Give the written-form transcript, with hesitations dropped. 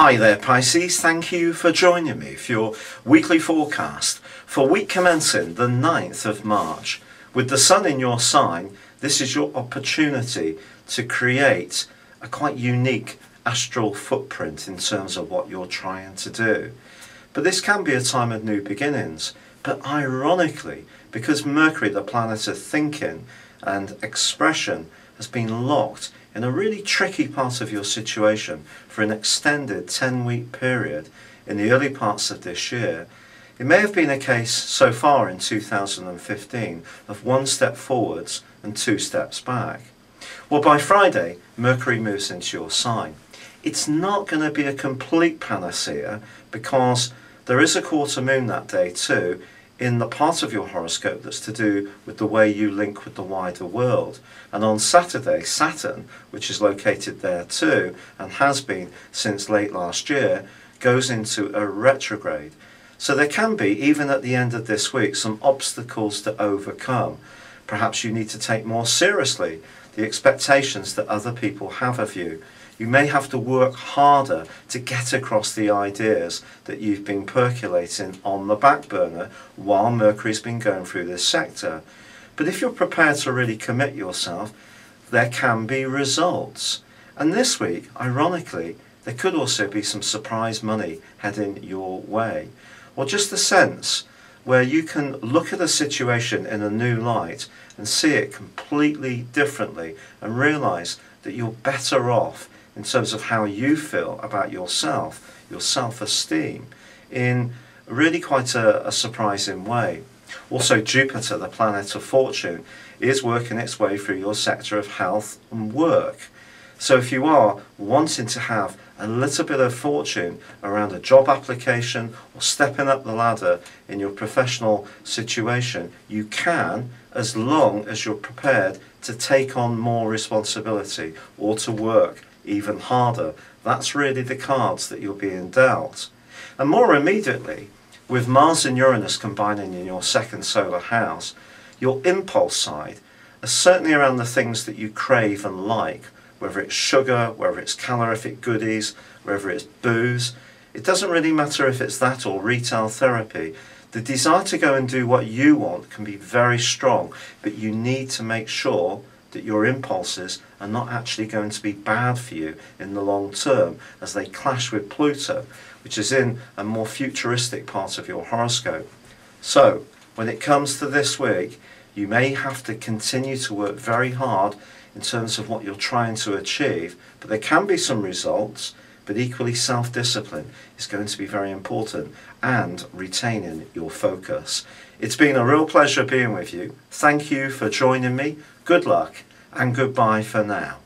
Hi there Pisces, thank you for joining me for your weekly forecast for week commencing the 9th of March. With the sun in your sign, this is your opportunity to create a quite unique astral footprint in terms of what you're trying to do. But this can be a time of new beginnings. But ironically, because Mercury, the planet of thinking and expression, has been locked in a really tricky part of your situation for an extended 10-week period in the early parts of this year, it may have been a case so far in 2015 of one step forwards and two steps back. Well, by Friday, Mercury moves into your sign. It's not going to be a complete panacea because there is a quarter moon that day too, in the part of your horoscope that's to do with the way you link with the wider world. And on Saturday, Saturn, which is located there too, and has been since late last year, goes into a retrograde. So there can be, even at the end of this week, some obstacles to overcome. Perhaps you need to take more seriously the expectations that other people have of you. You may have to work harder to get across the ideas that you've been percolating on the back burner while Mercury's been going through this sector. But if you're prepared to really commit yourself, there can be results. And this week, ironically, there could also be some surprise money heading your way. Or just a sense where you can look at a situation in a new light and see it completely differently and realise that you're better off in terms of how you feel about yourself, your self-esteem, in really quite a surprising way. Also, Jupiter, the planet of fortune, is working its way through your sector of health and work. So if you are wanting to have a little bit of fortune around a job application or stepping up the ladder in your professional situation, you can, as long as you're prepared to take on more responsibility or to work even harder. That's really the cards that you're being dealt. And more immediately, with Mars and Uranus combining in your second solar house, your impulse side is certainly around the things that you crave and like, whether it's sugar, whether it's calorific goodies, whether it's booze. It doesn't really matter if it's that or retail therapy. The desire to go and do what you want can be very strong, but you need to make sure that your impulses are not actually going to be bad for you in the long term as they clash with Pluto, which is in a more futuristic part of your horoscope. So, when it comes to this week, you may have to continue to work very hard in terms of what you're trying to achieve, but there can be some results, but equally self-discipline is going to be very important, and retaining your focus. It's been a real pleasure being with you. Thank you for joining me. Good luck and goodbye for now.